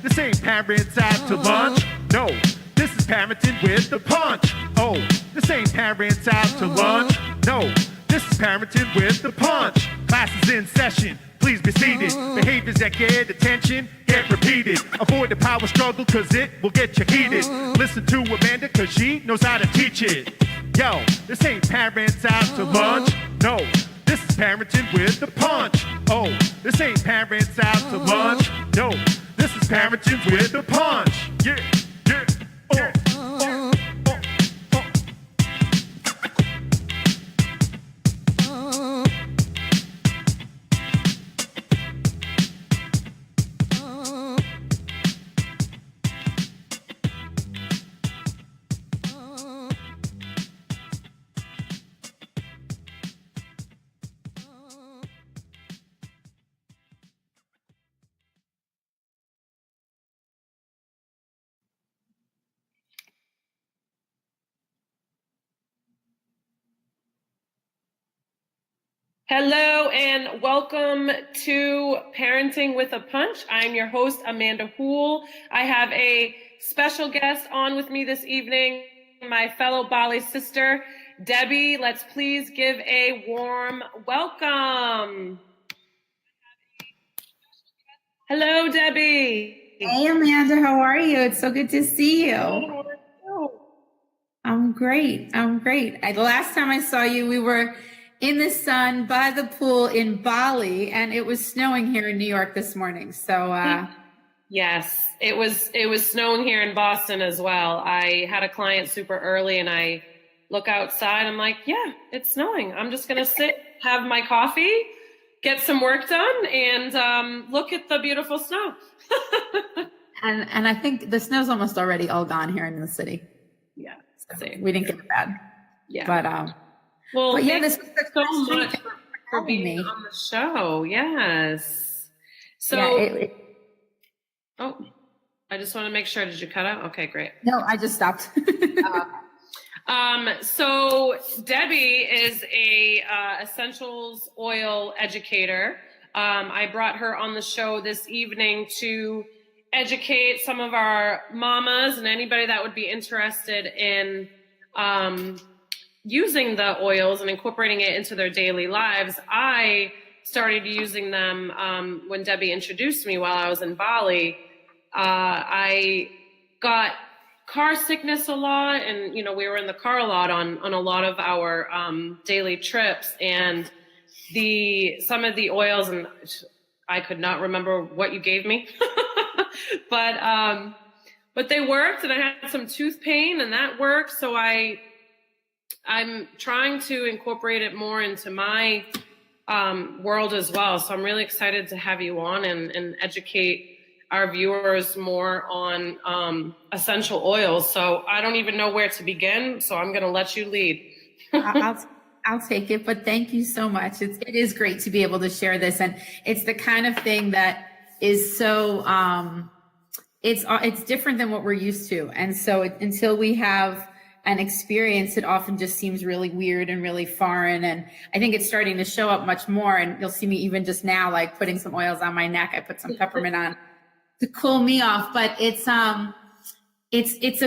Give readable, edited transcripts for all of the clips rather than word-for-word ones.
this ain't parents out to lunch. No, this is parenting with the punch. Oh, this ain't parents out to lunch. No, this is parenting with the punch. Class is in session. Please be seated. Behaviors that get attention get repeated. Avoid the power struggle cause it will get you heated. Listen to Amanda cause she knows how to teach it. Yo, this ain't parents out to lunch. No, this is parenting with the punch. Oh, this ain't parents out to lunch. No, this is parenting with the punch. Yeah, yeah, Hello and welcome to Parenting with a Punch. I'm your host, Amanda Houle. I have a special guest on with me this evening, my fellow Bali sister, Debbie. Let's please give a warm welcome. Hello, Debbie. Hey, Amanda, how are you? It's so good to see you. I'm great. The last time I saw you, we were in the sun by the pool in Bali, and it was snowing here in New York this morning. So, yes, it was snowing here in Boston as well. I had a client super early, and I look outside. I'm like, yeah, it's snowing. I'm just gonna sit, have my coffee, get some work done, and look at the beautiful snow. and I think the snow's almost already all gone here in the city. Yeah, so we didn't get it bad. Yeah, but yeah, this was so much for being on the show. Yes. So, yeah, I just want to make sure. Did you cut out? Okay, great. No, I just stopped. So Debbie is a essentials oil educator. I brought her on the show this evening to educate some of our mamas and anybody that would be interested in using the oils and incorporating it into their daily lives. I started using them when Debbie introduced me while I was in Bali. I got car sickness a lot, and we were in the car a lot on a lot of our daily trips, and some of the oils, and I could not remember what you gave me, but they worked, and I had some tooth pain, and that worked. So I'm trying to incorporate it more into my world as well. So I'm really excited to have you on and educate our viewers more on essential oils. So I don't even know where to begin. So I'm going to let you lead. I'll take it, but thank you so much. It is great to be able to share this, and it's the kind of thing that is so it's different than what we're used to, and so until we have an experience, it often just seems really weird and really foreign. And I think it's starting to show up much more. And you'll see me even just now, like putting some oils on my neck. I put some peppermint on to cool me off. But it's a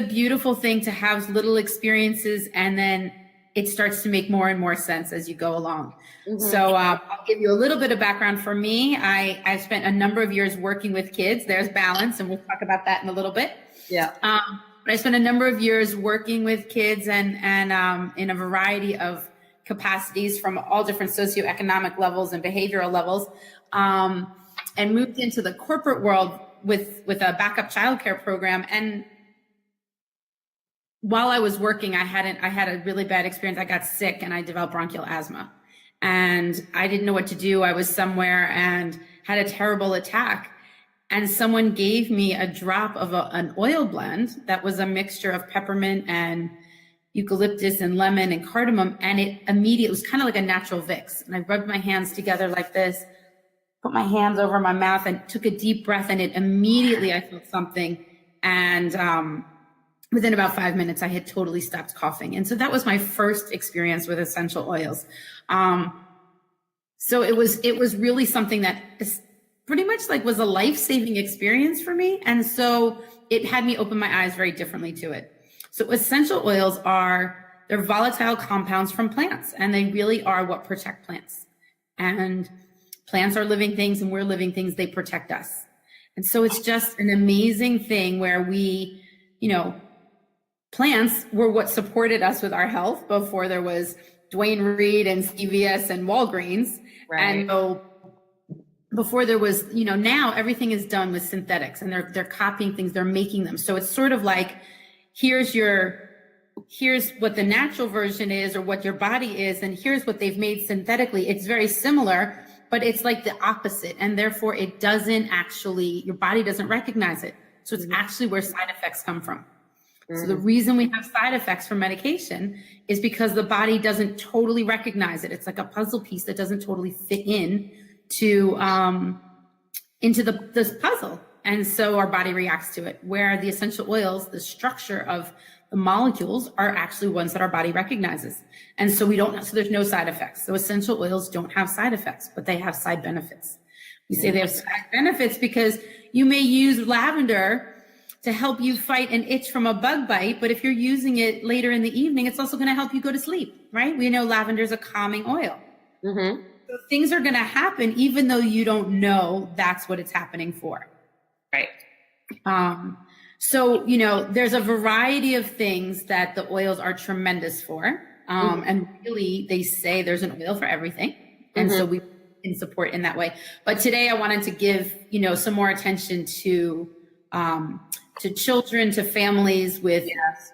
beautiful thing to have little experiences, and then it starts to make more and more sense as you go along. Mm-hmm. So I'll give you a little bit of background for me. I've spent a number of years working with kids. There's balance, and we'll talk about that in a little bit. Yeah. But I spent a number of years working with kids and in a variety of capacities from all different socioeconomic levels and behavioral levels, and moved into the corporate world with a backup childcare program. And while I was working, I had a really bad experience. I got sick and I developed bronchial asthma, and I didn't know what to do. I was somewhere and had a terrible attack. And someone gave me a drop of an oil blend that was a mixture of peppermint and eucalyptus and lemon and cardamom. And it was kind of like a natural Vicks. And I rubbed my hands together like this, put my hands over my mouth and took a deep breath. And I felt something. And within about 5 minutes, I had totally stopped coughing. And so that was my first experience with essential oils. So it was really something that pretty much like was a life-saving experience for me. And so it had me open my eyes very differently to it. So essential oils they're volatile compounds from plants, and they really are what protect plants. And plants are living things and we're living things, they protect us. And so it's just an amazing thing where we, plants were what supported us with our health before there was Dwayne Reed and CVS and Walgreens. Right. And so before there was, now everything is done with synthetics, and they're copying things, they're making them. So it's sort of like, here's what the natural version is or what your body is, and here's what they've made synthetically. It's very similar, but it's like the opposite. And therefore it doesn't actually, your body doesn't recognize it. So it's actually where side effects come from. So the reason we have side effects from medication is because the body doesn't totally recognize it. It's like a puzzle piece that doesn't totally fit into this puzzle. And so our body reacts to it, where the essential oils, the structure of the molecules are actually ones that our body recognizes. And so so there's no side effects. So essential oils don't have side effects, but they have side benefits. We say they have side benefits because you may use lavender to help you fight an itch from a bug bite, but if you're using it later in the evening, it's also going to help you go to sleep, right? We know lavender is a calming oil. So things are going to happen even though you don't know that's what it's happening for. Right. So, there's a variety of things that the oils are tremendous for. And really, they say there's an oil for everything. And so we can support in that way. But today I wanted to give, some more attention to children, to families with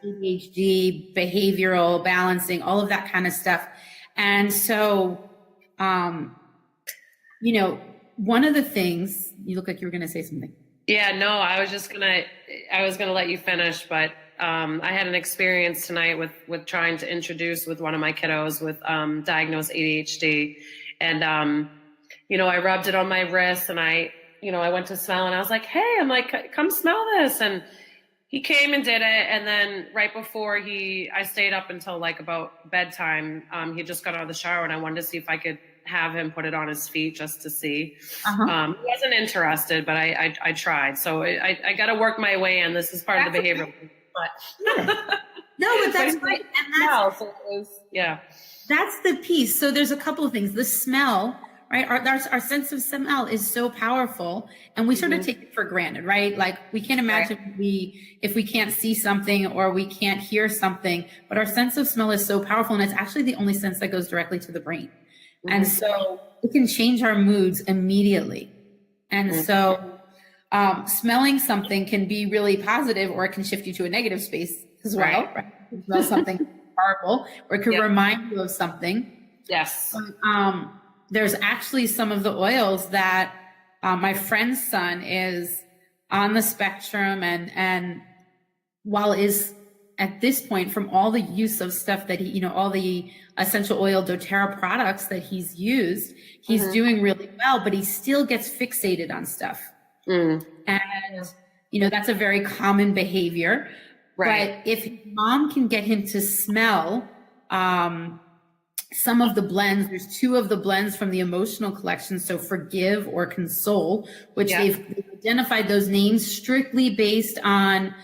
ADHD, behavioral balancing, all of that kind of stuff. And so, one of the things, you look like you were going to say something. Yeah, no, I was gonna let you finish, but I had an experience tonight with trying to introduce with one of my kiddos with diagnosed ADHD, and I rubbed it on my wrist, and I went to smell, and I was like, hey, I'm like, come smell this, and he came and did it, and then right before I stayed up until like about bedtime. He just got out of the shower, and I wanted to see if I could have him put it on his feet just to see. He wasn't interested, but I tried. So I got to work my way in. This is part of the behavioral. But no, but that's right. And that's the piece. So there's a couple of things. The smell, right? Our sense of smell is so powerful, and we sort of take it for granted, right? Like we can't imagine if we can't see something or we can't hear something, but our sense of smell is so powerful, and it's actually the only sense that goes directly to the brain. And so it can change our moods immediately. And so smelling something can be really positive, or it can shift you to a negative space as well. Right? You can smell something horrible, or it could remind you of something. Yes. There's actually some of the oils that my friend's son is on the spectrum, and while is at this point, from all the use of stuff that he, all the essential oil doTERRA products that he's used, he's doing really well, but he still gets fixated on stuff. And, that's a very common behavior. Right. But if mom can get him to smell some of the blends, there's 2 of the blends from the emotional collection. So Forgive or Console, which they've identified those names strictly based on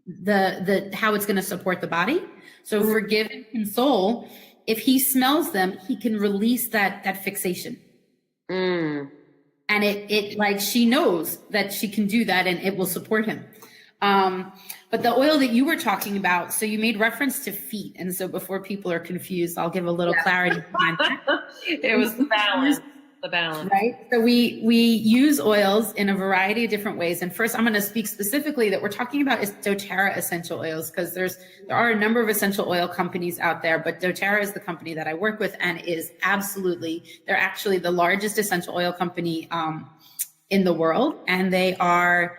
the how it's going to support the body. So Forgive and Console, if he smells them, he can release that fixation. And it like, she knows that she can do that, and it will support him. But the oil that you were talking about, so you made reference to feet. And so before people are confused, I'll give a little clarity behind that. It was the balance. Right. So we use oils in a variety of different ways. And first, I'm going to speak specifically that we're talking about is doTERRA essential oils, because there are a number of essential oil companies out there, but doTERRA is the company that I work with, and is they're actually the largest essential oil company in the world. And they are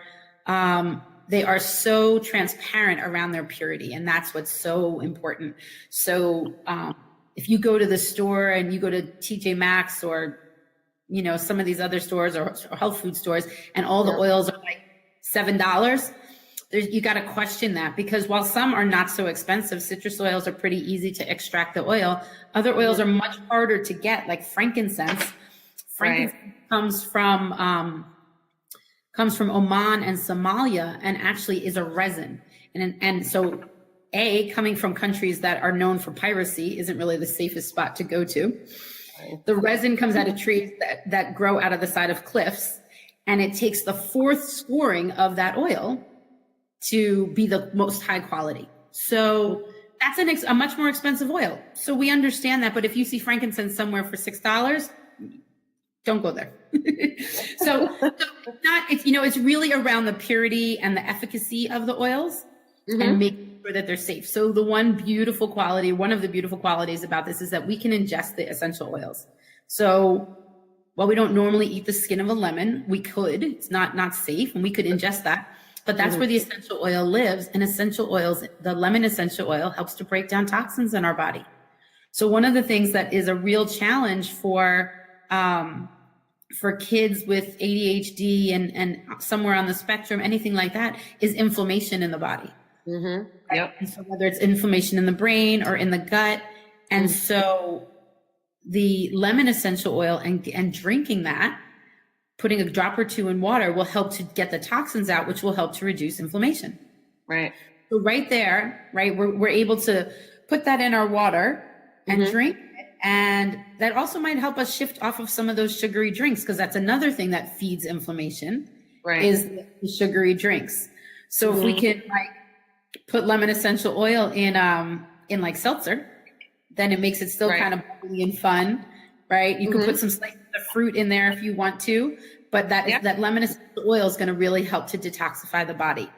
so transparent around their purity. And that's what's so important. So if you go to the store and you go to TJ Maxx or some of these other stores or health food stores, and all the oils are like $7, you got to question that, because while some are not so expensive, citrus oils are pretty easy to extract the oil. Other oils are much harder to get, like frankincense. Frankincense comes from Oman and Somalia, and actually is a resin. And so coming from countries that are known for piracy isn't really the safest spot to go to. The resin comes out of trees that grow out of the side of cliffs, and it takes the fourth scoring of that oil to be the most high quality. So that's a much more expensive oil. So we understand that, but if you see frankincense somewhere for $6, don't go there. It's really around the purity and the efficacy of the oils, and making sure that they're safe. So one of the beautiful qualities about this is that we can ingest the essential oils. So while we don't normally eat the skin of a lemon, we could. It's not safe, and we could ingest that. But that's where the essential oil lives. And essential oils, the lemon essential oil, helps to break down toxins in our body. So one of the things that is a real challenge for kids with ADHD and somewhere on the spectrum, anything like that, is inflammation in the body. Yep. And so whether it's inflammation in the brain or in the gut. And so the lemon essential oil and drinking that, putting a drop or two in water, will help to get the toxins out, which will help to reduce inflammation. Right. So right there, we're able to put that in our water and drink it. And that also might help us shift off of some of those sugary drinks, because that's another thing that feeds inflammation, is the sugary drinks. So if we can put lemon essential oil in like seltzer, then it makes it still kind of bubbly and fun, right? You can put some slices of fruit in there if you want to, but that lemon essential oil is going to really help to detoxify the body.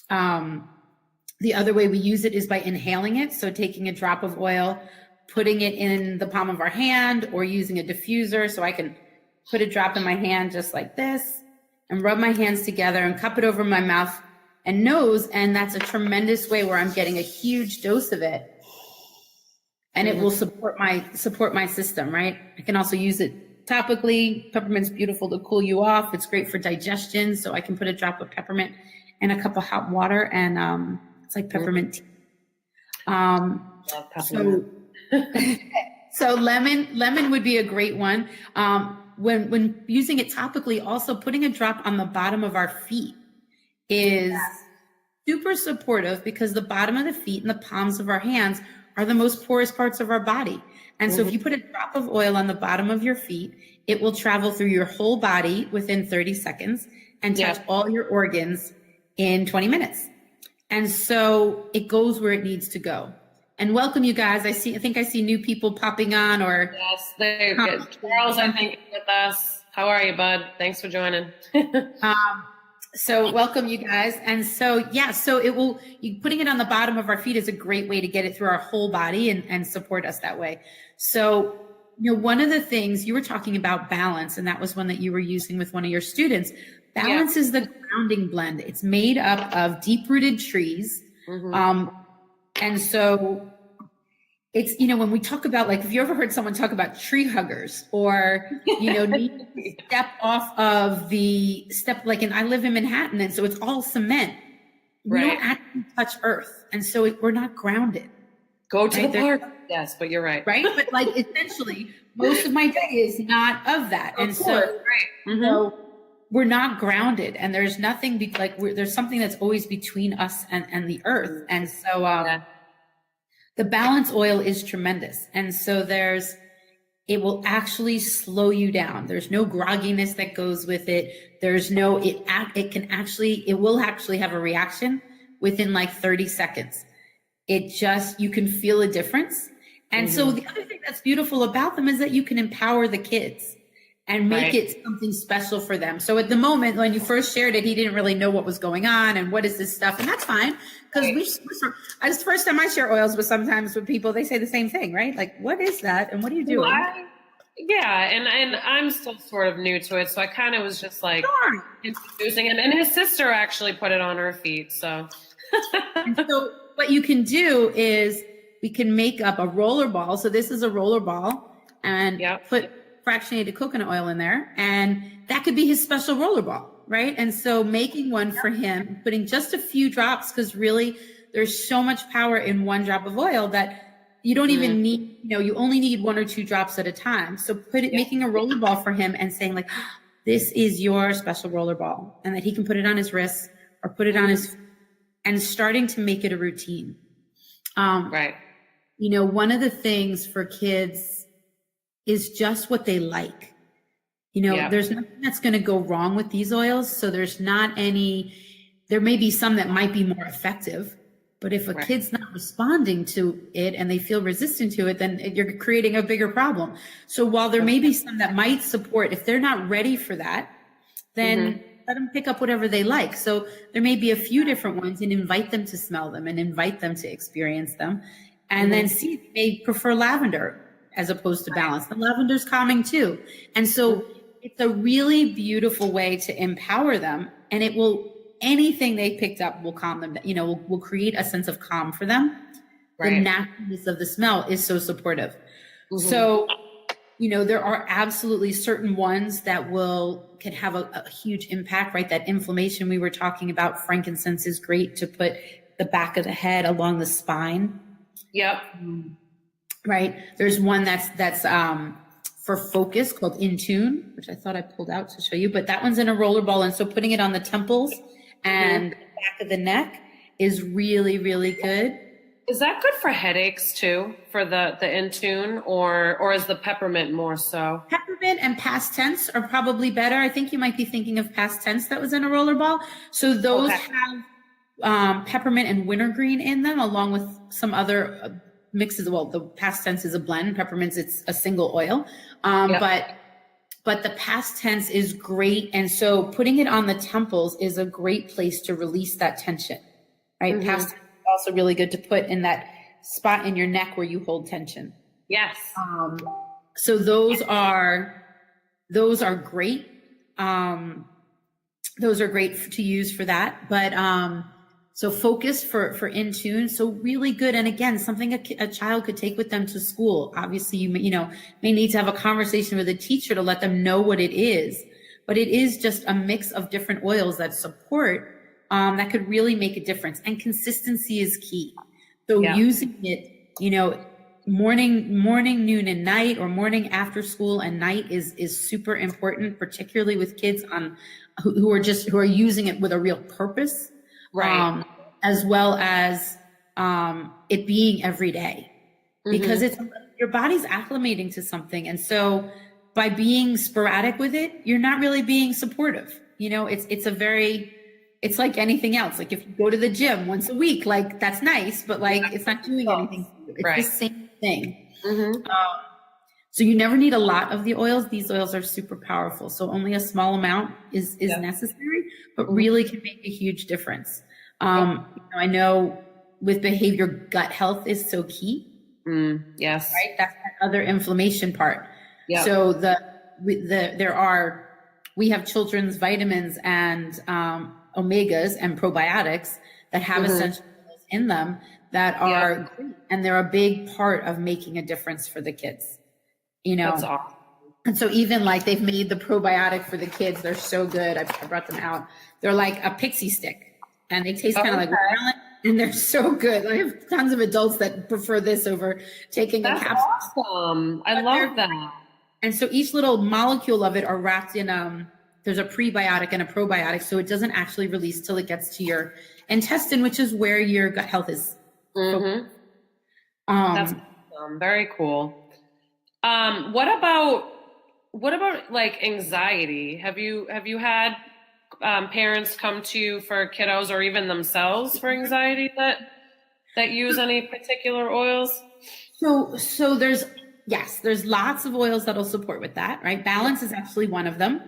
The other way we use it is by inhaling it. So taking a drop of oil, putting it in the palm of our hand, or using a diffuser. So I can put a drop in my hand just like this and rub my hands together and cup it over my mouth and nose. And that's a tremendous way where I'm getting a huge dose of it. And it will support my system, right? I can also use it topically. Peppermint's beautiful to cool you off. It's great for digestion. So I can put a drop of peppermint in a cup of hot water, and it's like peppermint tea. So lemon would be a great one. When using it topically, also putting a drop on the bottom of our feet is super supportive, because the bottom of the feet and the palms of our hands are the most porous parts of our body. And so if you put a drop of oil on the bottom of your feet, it will travel through your whole body within 30 seconds and touch all your organs in 20 minutes. And so it goes where it needs to go. And welcome, you guys. I think I see new people popping on, or yes, they're good. Charles, I think, with us. How are you, bud? Thanks for joining. So welcome, you guys. And so, putting it on the bottom of our feet is a great way to get it through our whole body and support us that way. So, one of the things you were talking about, balance, and that was one that you were using with one of your students. Balance is the grounding blend. It's made up of deep-rooted trees. And so it's, when we talk about, like, if you ever heard someone talk about tree huggers, or, need to step off of and I live in Manhattan, and so it's all cement. We don't actually touch earth. And so we're not grounded. Go to the park. Yes, but you're right. Right. But like, essentially, most of my day is not of that. And so, so we're not grounded, and there's nothing there's something that's always between us and the earth. And so, the balance oil is tremendous. And so it will actually slow you down. There's no grogginess that goes with it. There's no, it will actually have a reaction within like 30 seconds. You can feel a difference. And so the other thing that's beautiful about them is that you can empower the kids and make it something special for them. So at the moment, when you first shared it, he didn't really know what was going on and what is this stuff. And that's fine, because the first time I share oils with people, they say the same thing, right? Like, what is that? And what are you doing? And I'm still sort of new to it. So I kind of was just like introducing it. And his sister actually put it on her feet. So, and so what you can do is we can make up a roller ball. So this is a roller ball, and put fractionated coconut oil in there, and that could be his special roller ball, right? And so making one for him, putting just a few drops, because really there's so much power in one drop of oil that, you don't even need, you only need 1 or 2 drops at a time. So making a roller ball for him and saying like, this is your special roller ball, and that he can put it on his wrist or put it on his, and starting to make it a routine. Right. One of the things for kids is just what they like. There's nothing that's going to go wrong with these oils. So there may be some that might be more effective, but if a kid's not responding to it and they feel resistant to it, then you're creating a bigger problem. So while there may be some that might support, if they're not ready for that, then let them pick up whatever they like. So there may be a few different ones, and invite them to smell them and invite them to experience them, and then see if they prefer lavender as opposed to balance. The lavender's calming too. And so it's a really beautiful way to empower them, and anything they picked up will calm them, will create a sense of calm for them. Right. The naturalness of the smell is so supportive. So, there are absolutely certain ones that can have a huge impact, right? That inflammation we were talking about, frankincense is great to put the back of the head along the spine. Yep. Right. There's one that's for focus called Intune, which I thought I pulled out to show you, but that one's in a roller ball. And so putting it on the temples and the back of the neck is really, really good. Is that good for headaches too, for the Intune, or is the peppermint more so? Peppermint and past tense are probably better. I think you might be thinking of past tense that was in a roller ball. So those have peppermint and wintergreen in them, along with some other mixes. Well, the past tense is a blend. Peppermint's, it's a single oil. But the past tense is great. And so putting it on the temples is a great place to release that tension, right? Past tense is also really good to put in that spot in your neck where you hold tension. Yes. So those are great. Those are great to use for that. But, so focus for Intune. So really good. And again, something a child could take with them to school. Obviously you may need to have a conversation with a teacher to let them know what it is, but it is just a mix of different oils that support, that could really make a difference. And consistency is key. So using it, morning, noon, and night, or morning, after school, and night is super important, particularly with kids who are using it with a real purpose. Right. As well as it being every day, because your body's acclimating to something. And so by being sporadic with it, you're not really being supportive. It's like anything else. Like if you go to the gym once a week, like that's nice, but like it's not doing anything. It's the same thing. So you never need a lot of the oils. These oils are super powerful. So only a small amount is necessary, but really can make a huge difference. I know with behavior, gut health is so key. Yes. Right. That's that other inflammation part. Yeah. So we have children's vitamins and omegas and probiotics that have essential oils in them that are great, and they're a big part of making a difference for the kids. That's awesome. And so even like they've made the probiotic for the kids, they're so good. I brought them out. They're like a pixie stick, and they taste kind of like watermelon, and they're so good. I have tons of adults that prefer this over taking a capsule. That's awesome. I love that. And so each little molecule of it are wrapped in, there's a prebiotic and a probiotic, so it doesn't actually release till it gets to your intestine, which is where your gut health is. That's awesome. Very cool. What about like anxiety? Have you had parents come to you for kiddos, or even themselves for anxiety that use any particular oils? So there's lots of oils that'll support with that, right? Balance is actually one of them.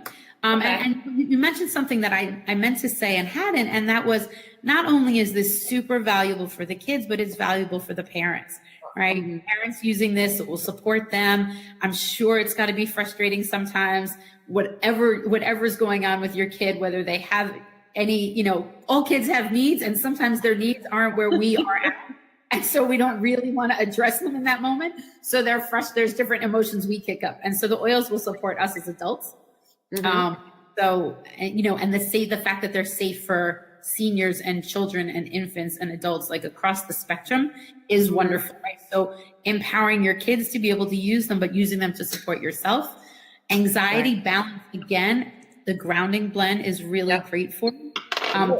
And you mentioned something that I meant to say and hadn't, and that was, not only is this super valuable for the kids, but it's valuable for the parents, right? Parents using this, it will support them. I'm sure it's got to be frustrating sometimes, whatever's going on with your kid, whether they have any, all kids have needs, and sometimes their needs aren't where we are at. And so we don't really want to address them in that moment. So there's different emotions we kick up. And so the oils will support us as adults. And the fact that they're safe for seniors and children and infants and adults, like across the spectrum, is wonderful, right? So empowering your kids to be able to use them, but using them to support yourself. Anxiety balance, again, the grounding blend is really great for.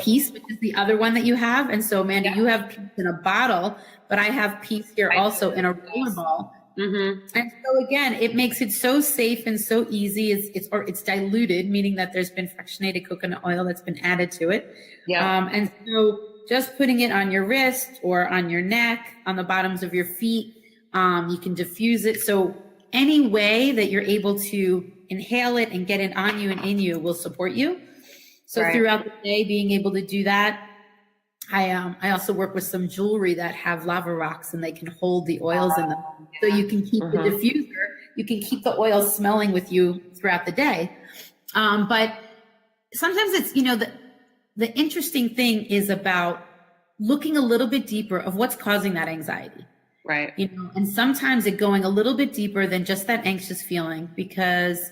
Peace, which is the other one that you have. And so, Amanda, you have peace in a bottle, but I have peace here also in a roller ball. And so again, it makes it so safe and so easy. It's diluted, meaning that there's been fractionated coconut oil that's been added to it. And so just putting it on your wrist or on your neck, on the bottoms of your feet, you can diffuse it. So any way that you're able to inhale it and get it on you and in you will support you. So throughout the day, being able to do that. I also work with some jewelry that have lava rocks and they can hold the oils in them. So you can keep the diffuser, you can keep the oil smelling with you throughout the day. But sometimes it's, the interesting thing is about looking a little bit deeper of what's causing that anxiety. Right. And sometimes it going a little bit deeper than just that anxious feeling, because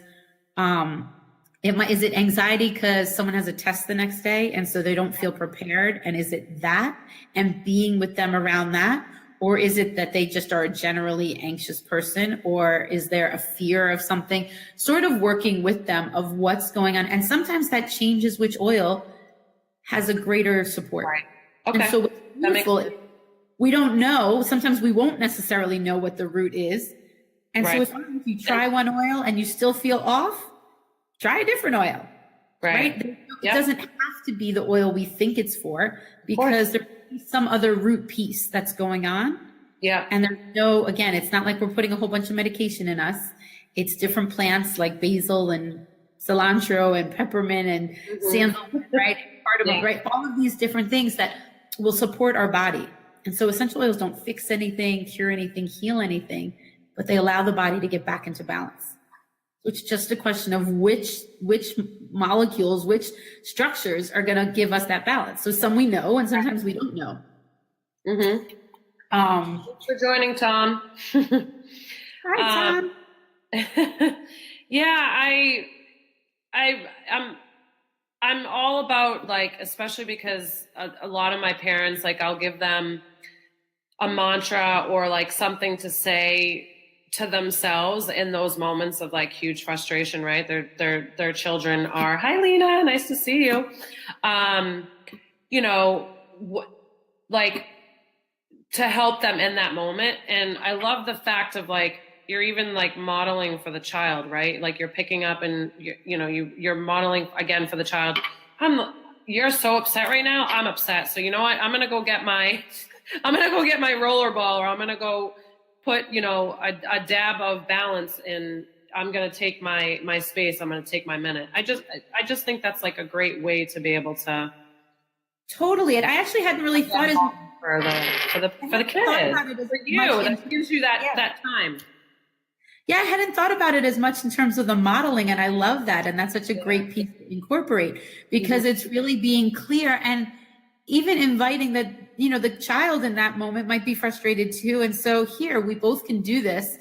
is it anxiety because someone has a test the next day and so they don't feel prepared? And is it that and being with them around that? Or is it that they just are a generally anxious person? Or is there a fear of something? Sort of working with them of what's going on. And sometimes that changes which oil has a greater support. Right. Okay. And so what's beautiful, we don't know. Sometimes we won't necessarily know what the root is. And so if you try one oil and you still feel off, try a different oil, right? It doesn't have to be the oil we think it's for, because there's some other root piece that's going on. And again, it's not like we're putting a whole bunch of medication in us. It's different plants like basil and cilantro and peppermint and sandalwood, right? Cardamom, right? All of these different things that will support our body. And so essential oils don't fix anything, cure anything, heal anything, but they allow the body to get back into balance. It's just a question of which molecules, which structures are going to give us that balance. So some we know, and sometimes we don't know. Thanks for joining, Tom. Hi, Tom. I'm all about, especially because a lot of my parents, I'll give them a mantra or something to say to themselves in those moments of huge frustration, right? Their children are, "Hi, Lena, nice to see you." To help them in that moment. And I love the fact of you're even modeling for the child, right? You're picking up and you're modeling again for the child. You're so upset right now. I'm upset. So you know what? I'm going to go get my roller ball, or I'm going to go put, a dab of balance in. I'm going to take my space. I'm going to take my minute. I just think that's a great way to be able to. Totally. And I actually hadn't really thought for the kids, for you, that gives you that time. Yeah, I hadn't thought about it as much in terms of the modeling, and I love that. And that's such a great piece to incorporate, because it's really being clear and even inviting that, the child in that moment might be frustrated too. And so here we both can do this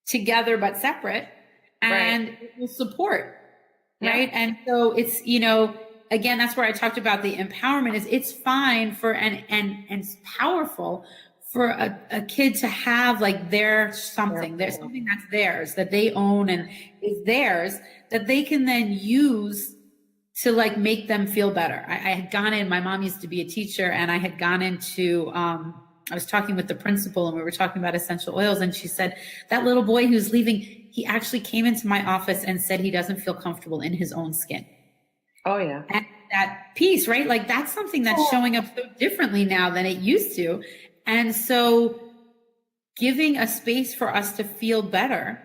together, but separate, and it will support. Right. And so it's, again, that's where I talked about the empowerment is it's fine for, and it's powerful for a kid to have their something, there's something that's theirs, that they own and is theirs, that they can then use to make them feel better. I had gone in, my mom used to be a teacher, and I had gone into, I was talking with the principal and we were talking about essential oils, and she said, that little boy who's leaving, he actually came into my office and said he doesn't feel comfortable in his own skin. Oh yeah. And that piece, right? That's something that's showing up so differently now than it used to. And so giving a space for us to feel better.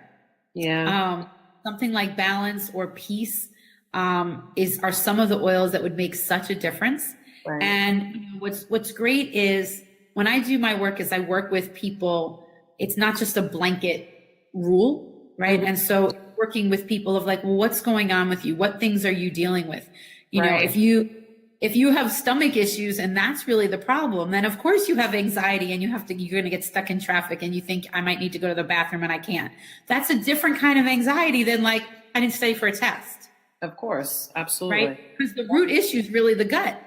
Something like balance or peace are some of the oils that would make such a difference. Right. And what's great is when I do my work is I work with people, it's not just a blanket rule, right? And so working with people of what's going on with you? What things are you dealing with? If you have stomach issues and that's really the problem, then of course you have anxiety and you're going to get stuck in traffic and you think I might need to go to the bathroom and I can't. That's a different kind of anxiety than I didn't study for a test. Of course. Absolutely. Right? Because the root issue is really the gut.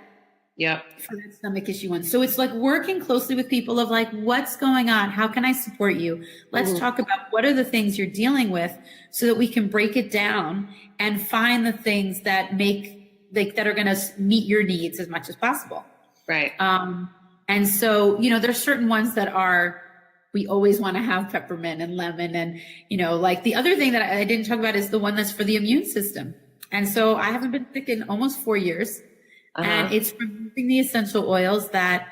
Yep. for that stomach issue one. So it's like working closely with people of like, what's going on? How can I support you? Let's talk about what are the things you're dealing with so that we can break it down and find the things that that are going to meet your needs as much as possible. Right. And so, there's certain ones that we always want to have peppermint and lemon. And, like the other thing that I didn't talk about is the one that's for the immune system. And so I haven't been sick in almost 4 years. And it's from using the essential oils that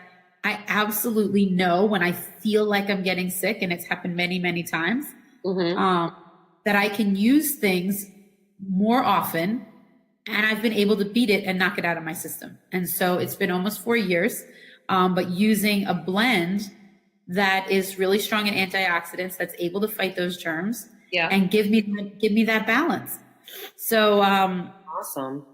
I absolutely know when I feel like I'm getting sick, and it's happened many, many times, that I can use things more often, and I've been able to beat it and knock it out of my system. And so it's been almost 4 years, but using a blend that is really strong in antioxidants, that's able to fight those germs and give me that balance. So, awesome.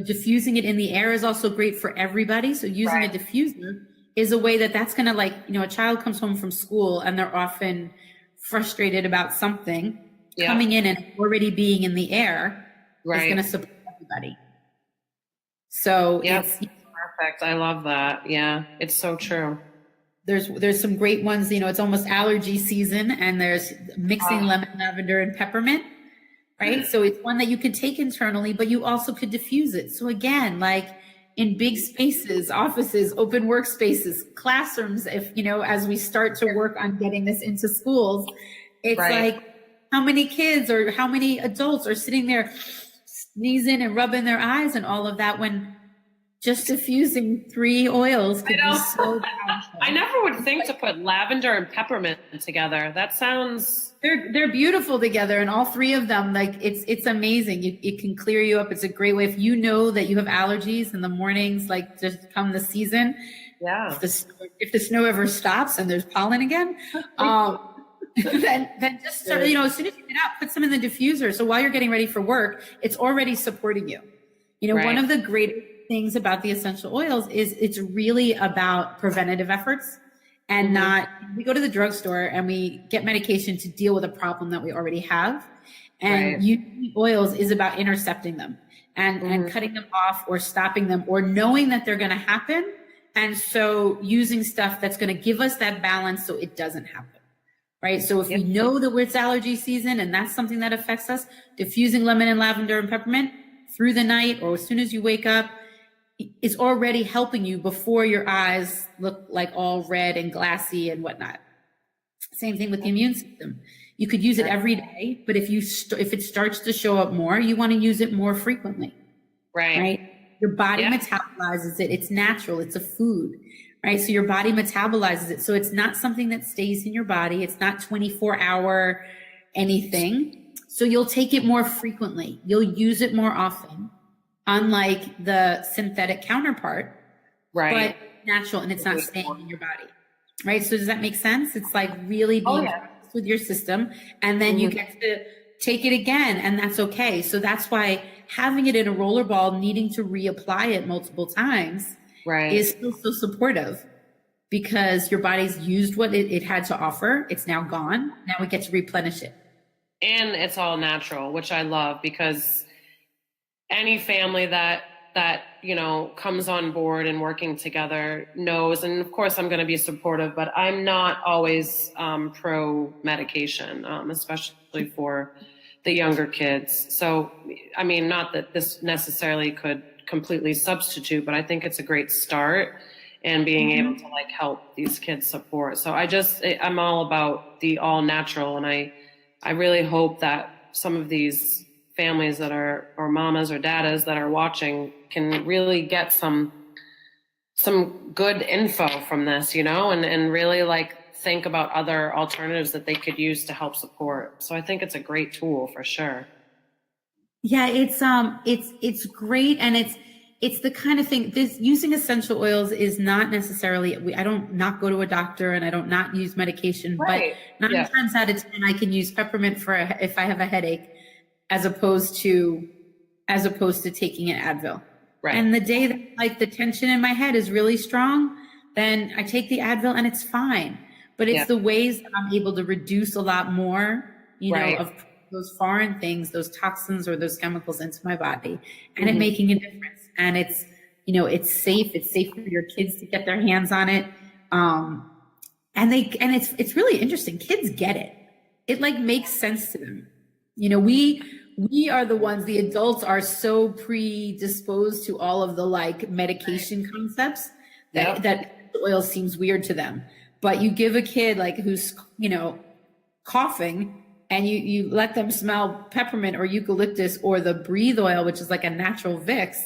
Diffusing it in the air is also great for everybody. So using a diffuser is a way that's going to a child comes home from school and they're often frustrated about something. Coming in and already being in the air is going to support everybody. So it's perfect. I love that. Yeah, it's so true. There's some great ones, it's almost allergy season, and there's mixing lemon, lavender, and peppermint. Right. So it's one that you could take internally, but you also could diffuse it. So again, like in big spaces, offices, open workspaces, classrooms, as we start to work on getting this into schools, it's like how many kids or how many adults are sitting there sneezing and rubbing their eyes and all of that, when just diffusing 3 oils could be so powerful. I never would think to put lavender and peppermint together. That sounds... They're beautiful together, and all 3 of them, like it's amazing. It can clear you up. It's a great way if you know that you have allergies in the mornings, like just come the season. Yeah. If the snow ever stops and there's pollen again, then just start, as soon as you get out, put some in the diffuser. So while you're getting ready for work, it's already supporting you. One of the great things about the essential oils is it's really about preventative efforts. And we go to the drugstore and we get medication to deal with a problem that we already have. And using oils is about intercepting them and cutting them off or stopping them or knowing that they're going to happen. And so using stuff that's going to give us that balance so it doesn't happen. Right. So if we know that it's allergy season and that's something that affects us, diffusing lemon and lavender and peppermint through the night or as soon as you wake up, is already helping you before your eyes look like all red and glassy and whatnot. Same thing with the immune system. You could use it every day, but if it starts to show up more, you want to use it more frequently. Right? Your body metabolizes it. It's natural. It's a food. Right? So your body metabolizes it. So it's not something that stays in your body. It's not 24-hour anything. So you'll take it more frequently. You'll use it more often. Unlike the synthetic counterpart, but natural, and it's not staying in your body, right? So does that make sense? It's like really being with your system, and then you get to take it again, and that's okay. So that's why having it in a roller ball, needing to reapply it multiple times, is still so supportive, because your body's used what it had to offer. It's now gone. Now we get to replenish it. And it's all natural, which I love, because any family that comes on board and working together knows, and of course I'm going to be supportive, but I'm not always pro medication, especially for the younger kids. So, I mean, not that this necessarily could completely substitute, but I think it's a great start, and being able to help these kids support. So I'm all about the all natural, and I really hope that some of these families that are, or mamas or dadas that are watching, can really get some good info from this, and really think about other alternatives that they could use to help support. So I think it's a great tool for sure. Yeah, it's great, and it's the kind of thing. Using essential oils is not necessarily. I don't not go to a doctor, and I don't not use medication. But 9 times out of 10, I can use peppermint if I have a headache, as opposed to taking an Advil. Right. And the day that the tension in my head is really strong, then I take the Advil and it's fine. But it's the ways that I'm able to reduce a lot more, of those foreign things, those toxins or those chemicals into my body, and it making a difference. And it's it's safe. It's safe for your kids to get their hands on it. And it's really interesting. Kids get it. It like makes sense to them. We are the ones, the adults are so predisposed to all of the like medication concepts that oil seems weird to them. But you give a kid like who's, coughing, and you let them smell peppermint or eucalyptus or the breathe oil, which is like a natural Vicks.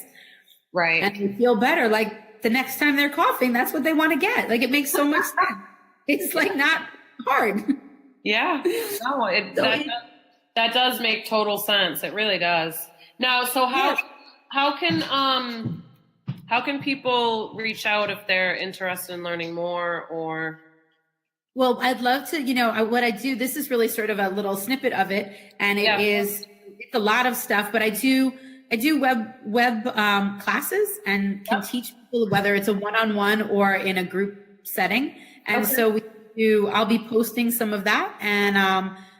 Right. And they feel better. Like the next time they're coughing, that's what they want to get. Like it makes so much sense. It's like not hard. Yeah. No, that does make total sense. It really does. Now, so how can people reach out if they're interested in learning more or? Well, I'd love to, what I do, this is really sort of a little snippet of it. And it's a lot of stuff, but I do web classes and can teach people whether it's a one-on-one or in a group setting. And so I'll be posting some of that, and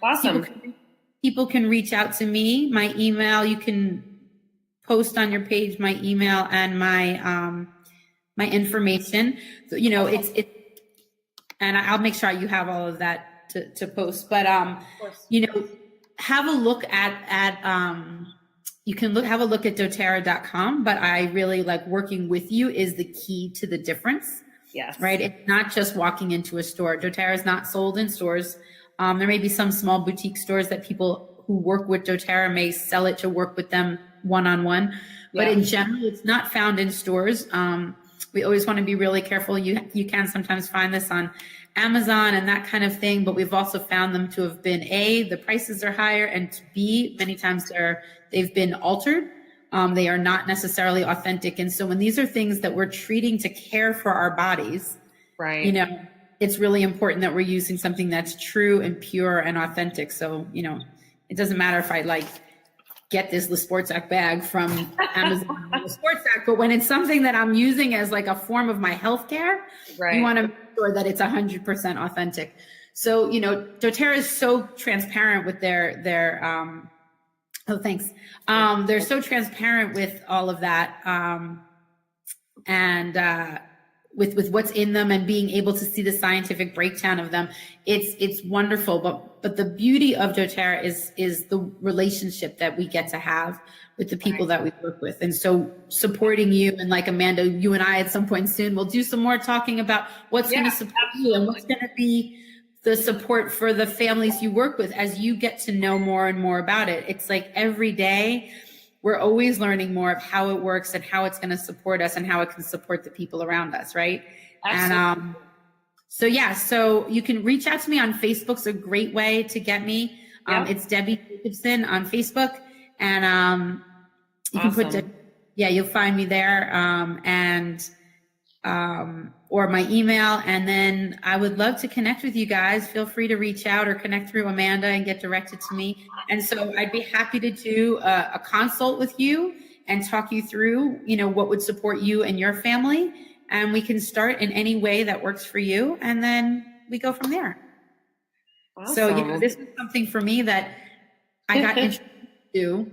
awesome. People can reach out to me. My email, you can post on your page my email and my my information. So it's and I'll make sure you have all of that to post. But have a look at you can have a look at doTERRA.com. But I really like working with you is the key to the difference. Yes. Right. It's not just walking into a store. doTERRA is not sold in stores. There may be some small boutique stores that people who work with doTERRA may sell it to work with them one-on-one. But in general, it's not found in stores. We always want to be really careful. You can sometimes find this on Amazon and that kind of thing, but we've also found them to have been A, the prices are higher, and B, many times they've been altered. They are not necessarily authentic. And so when these are things that we're treating to care for our bodies, right, it's really important that we're using something that's true and pure and authentic. So, it doesn't matter if I like get this Le Sportsac bag from Amazon or Le Sportsac, but when it's something that I'm using as like a form of my healthcare, you want to make sure that it's 100% authentic. So, doTERRA is so transparent with their oh, thanks. They're so transparent with all of that. And with what's in them and being able to see the scientific breakdown of them, it's wonderful. But the beauty of doTERRA is the relationship that we get to have with the people that we work with. And so supporting you, and like Amanda, you and I at some point soon, we'll do some more talking about what's going to support you and what's going to be the support for the families you work with as you get to know more and more about it. It's like every day we're always learning more of how it works and how it's going to support us and how it can support the people around us, right? Absolutely. And so you can reach out to me on Facebook's a great way to get me. It's Debbie Jacobson on Facebook, and you can put you'll find me there, or my email. And then I would love to connect with you guys. Feel free to reach out or connect through Amanda and get directed to me. And so I'd be happy to do a consult with you and talk you through, what would support you and your family. And we can start in any way that works for you. And then we go from there. Awesome. So, this is something for me that I got introduced to,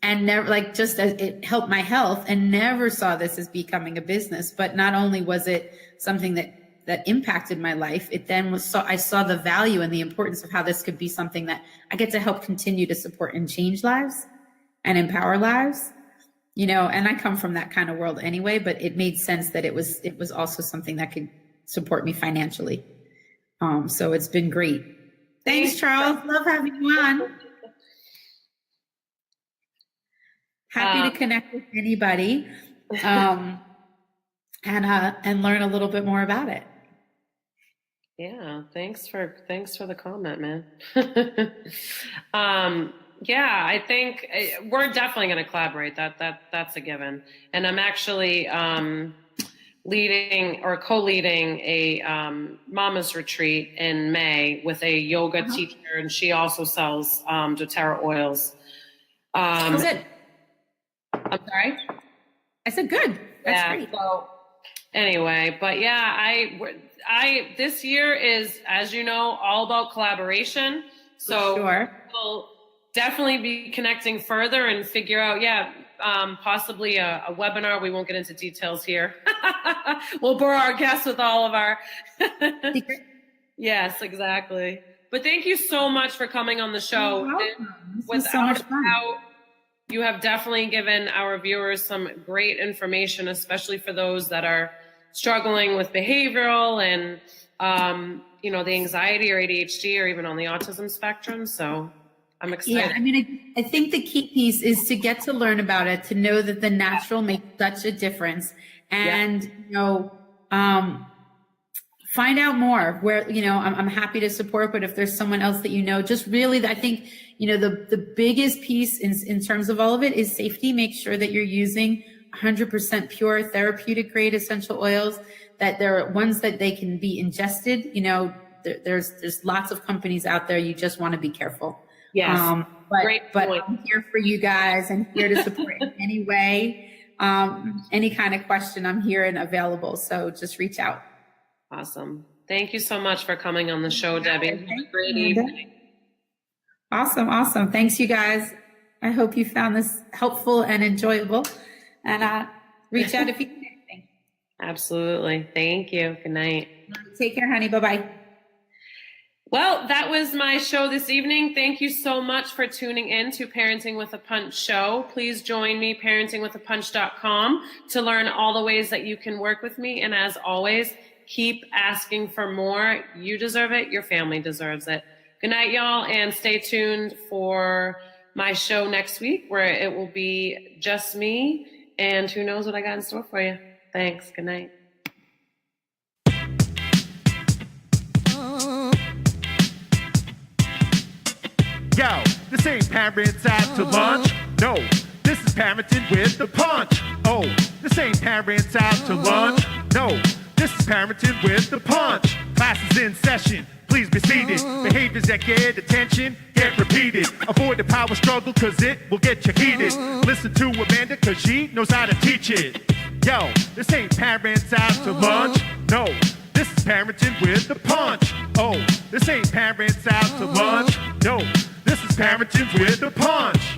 and never, just as it helped my health, and never saw this as becoming a business. But not only was it something that impacted my life, it then I saw the value and the importance of how this could be something that I get to help continue to support and change lives and empower lives, and I come from that kind of world anyway, but it made sense that it was also something that could support me financially. So it's been great. Thanks, Charles. Love having you on. Happy to connect with anybody, and learn a little bit more about it. Yeah, thanks for the comment, man. I think we're definitely going to collaborate. That's a given. And I'm actually leading or co-leading a mama's retreat in May with a yoga teacher, and she also sells doTERRA oils. How's it? I'm sorry? I said good. That's great. So anyway, but I this year is, as you know, all about collaboration. So we'll definitely be connecting further and figure out, possibly a webinar. We won't get into details here. We'll bore our guests with all of our. Yes, exactly. But thank you so much for coming on the show. This was so much fun. You have definitely given our viewers some great information, especially for those that are struggling with behavioral and, the anxiety or ADHD or even on the autism spectrum. So I'm excited. Yeah, I mean, I think the key piece is to get to learn about it, to know that the natural makes such a difference, and find out more. Where I'm happy to support, but if there's someone else that just really, I think the biggest piece in terms of all of it is safety. Make sure that you're using 100% pure therapeutic grade essential oils. That there are ones that they can be ingested. There's lots of companies out there. You just want to be careful. Yes. But I'm here for you guys and here to support in any way. Any kind of question, I'm here and available. So just reach out. Awesome. Thank you so much for coming on the show, Debbie. Have a great evening. Awesome. Thanks, you guys. I hope you found this helpful and enjoyable. And reach out if you need anything. Absolutely. Thank you. Good night. Take care, honey. Bye-bye. Well, that was my show this evening. Thank you so much for tuning in to Parenting with a Punch show. Please join me, parentingwithapunch.com, to learn all the ways that you can work with me. And as always, keep asking for more. You deserve it. Your family deserves it. Good night, y'all, and stay tuned for my show next week, where it will be just me, and who knows what I got in store for you. Thanks. Good night. Yo, this ain't parents out to lunch. No, this is parenting with the punch. Oh, this ain't parents out to lunch. No, this is parenting with the punch. Class is in session. Please be seated. Behaviors that get attention get repeated. Avoid the power struggle, cause it will get you heated. Listen to Amanda, cause she knows how to teach it. Yo, this ain't parents out to lunch. No, this is parenting with the punch. Oh, this ain't parents out to lunch. No, this is parenting with the punch.